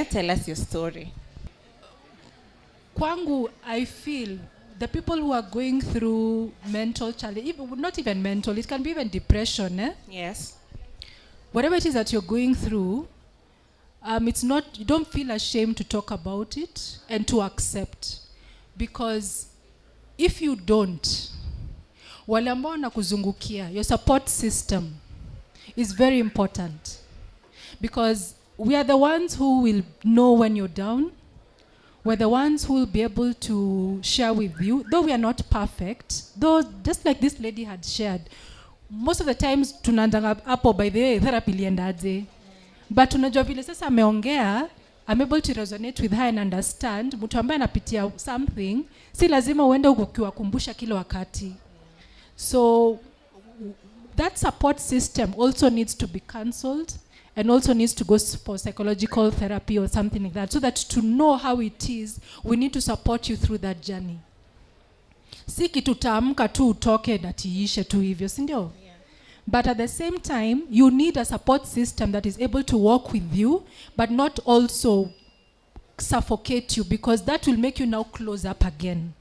Tell us your story. Kwangu, I feel the people who are going through mental challenge, not even mental, it can be even depression. Yes. Whatever it is that you're going through, it's not, you don't feel ashamed to talk about it and to accept. Because if you don't, wale ambao wanakuzungukia, your support system is very important. Because we are the ones who will know when you're down. We're the ones who will be able to share with you, though we are not perfect, though just like this lady had shared, most of the times tunaandanga hapo, by the way, therapy liendaje. But unajua vile sasa ameongea, I'm able to resonate with her and understand, mtu ambaye anapitia something, si lazima uende ukiwakumbusha kila wakati. So that support system also needs to be cancelled and also needs to go for psychological therapy or something like that, so that to know how it is, we need to support you through that journey. Si kitu taamka tu utoke na tiishe tu hivyo, si ndio? But at the same time, you need a support system that is able to walk with you, but not also suffocate you, because that will make you now close up again.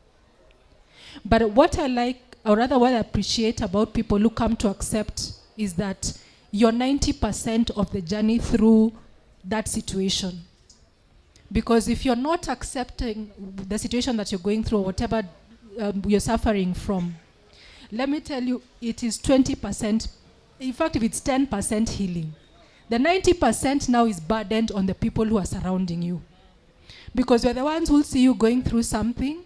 But what I like, or rather what I appreciate about people who come to accept, is that you're 90% of the journey through that situation. Because if you're not accepting the situation that you're going through, or whatever you're suffering from, let me tell you, it is 20%. In fact, if it's 10% healing, the 90% now is burdened on the people who are surrounding you. Because we're the ones who will see you going through something.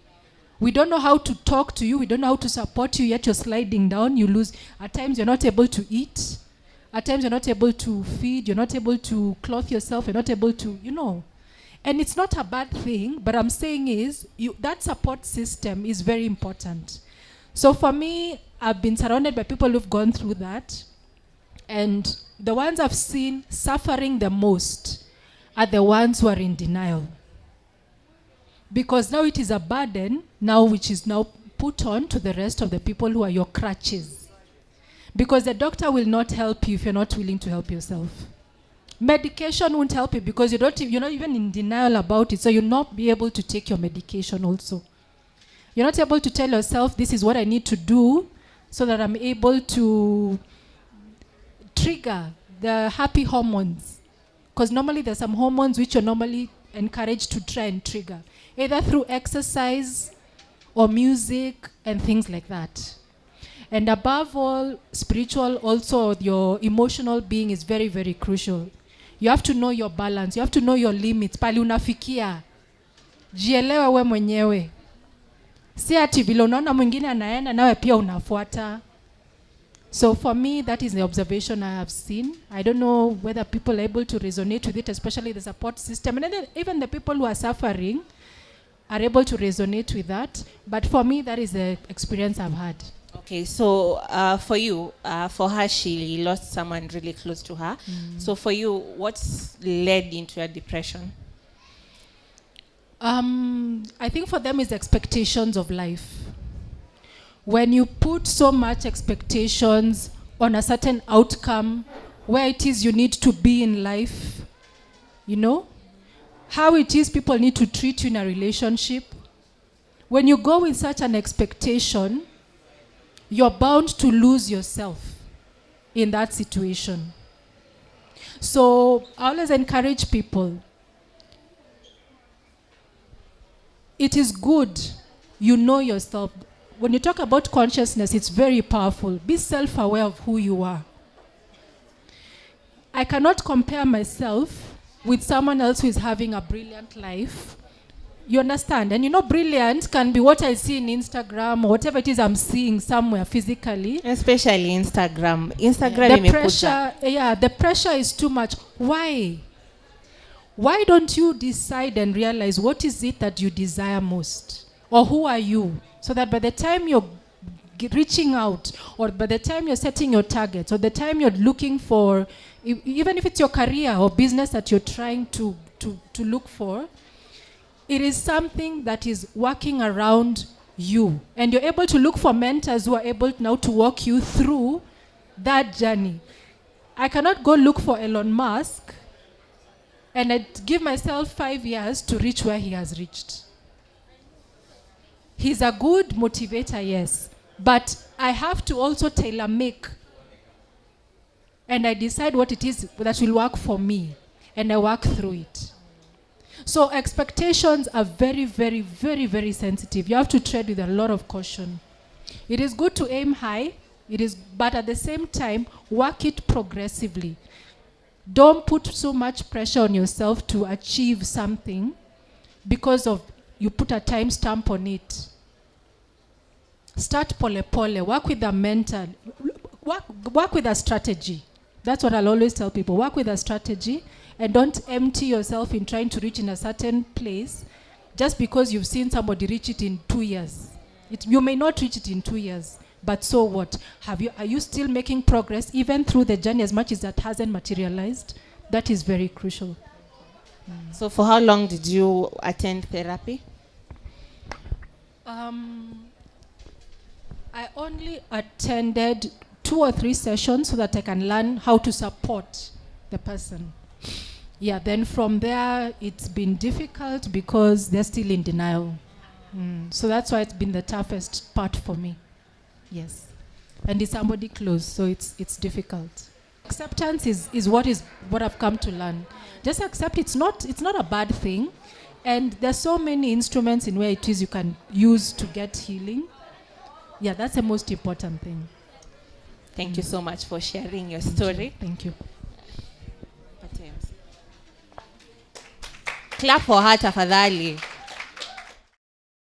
We don't know how to talk to you. We don't know how to support you, yet you're sliding down. You lose. At times, you're not able to eat. At times, you're not able to feed. You're not able to clothe yourself. You're not able to, And it's not a bad thing, but I'm saying is, that support system is very important. So for me, I've been surrounded by people who've gone through that. And the ones I've seen suffering the most are the ones who are in denial. Because now it is a burden, now which is now put on to the rest of the people who are your crutches. Because the doctor will not help you if you're not willing to help yourself. Medication won't help you because you're not even in denial about it, so you'll not be able to take your medication also. You're not able to tell yourself, this is what I need to do so that I'm able to trigger the happy hormones. Because normally there's some hormones which you're normally encouraged to try and trigger, either through exercise or music and things like that. And above all, spiritual, also your emotional being is very, very crucial. You have to know your balance. You have to know your limits. Pali unafikia. Jielewe we mwenyewe. Si ati vile unaona mwingine anaenda nawe pia unafuata. So for me, that is the observation I have seen. I don't know whether people are able to resonate with it, especially the support system. And then even the people who are suffering are able to resonate with that. But for me, that is the experience I've had. Okay, so for you, for her, she lost someone really close to her. So for you, what's led into your depression? I think for them is expectations of life. When you put so much expectations on a certain outcome, where it is you need to be in life, how it is people need to treat you in a relationship. When you go with such an expectation, you're bound to lose yourself in that situation. So I always encourage people, it is good you know yourself. When you talk about consciousness, it's very powerful. Be self-aware of who you are. I cannot compare myself with someone else who is having a brilliant life. You understand? And brilliant can be what I see in Instagram or whatever it is I'm seeing somewhere physically. Especially Instagram. The pressure is too much. Why? Why don't you decide and realize what is it that you desire most? Or who are you? So that by the time you're reaching out, or by the time you're setting your targets, or the time you're looking for, even if it's your career or business that you're trying to look for, it is something that is working around you. And you're able to look for mentors who are able now to walk you through that journey. I cannot go look for Elon Musk And I'd give myself 5 years to reach where he has reached. He's a good motivator, yes. But I have to also tailor make. And I decide what it is that will work for me. And I work through it. So expectations are very, very, very, very sensitive. You have to tread with a lot of caution. It is good to aim high, but at the same time, work it progressively. Don't put so much pressure on yourself to achieve something because of you put a time stamp on it. Start pole, work with a mentor, work with a strategy. That's what I'll always tell people. Work with a strategy and don't empty yourself in trying to reach in a certain place just because you've seen somebody reach it in 2 years. You may not reach it in 2 years, but so what? Are you still making progress even through the journey as much as that hasn't materialized? That is very crucial. So for how long did you attend therapy? I only attended 2 or 3 sessions so that I can learn how to support the person. Yeah, then from there, it's been difficult because they're still in denial. So that's why it's been the toughest part for me. Yes. And it's somebody close, so it's difficult. Acceptance is what I've come to learn. Just accept it's not a bad thing. And there's so many instruments in where it is you can use to get healing. Yeah, that's the most important thing. Thank you so much for sharing your story. Thank you. Clap for her, tafadhali.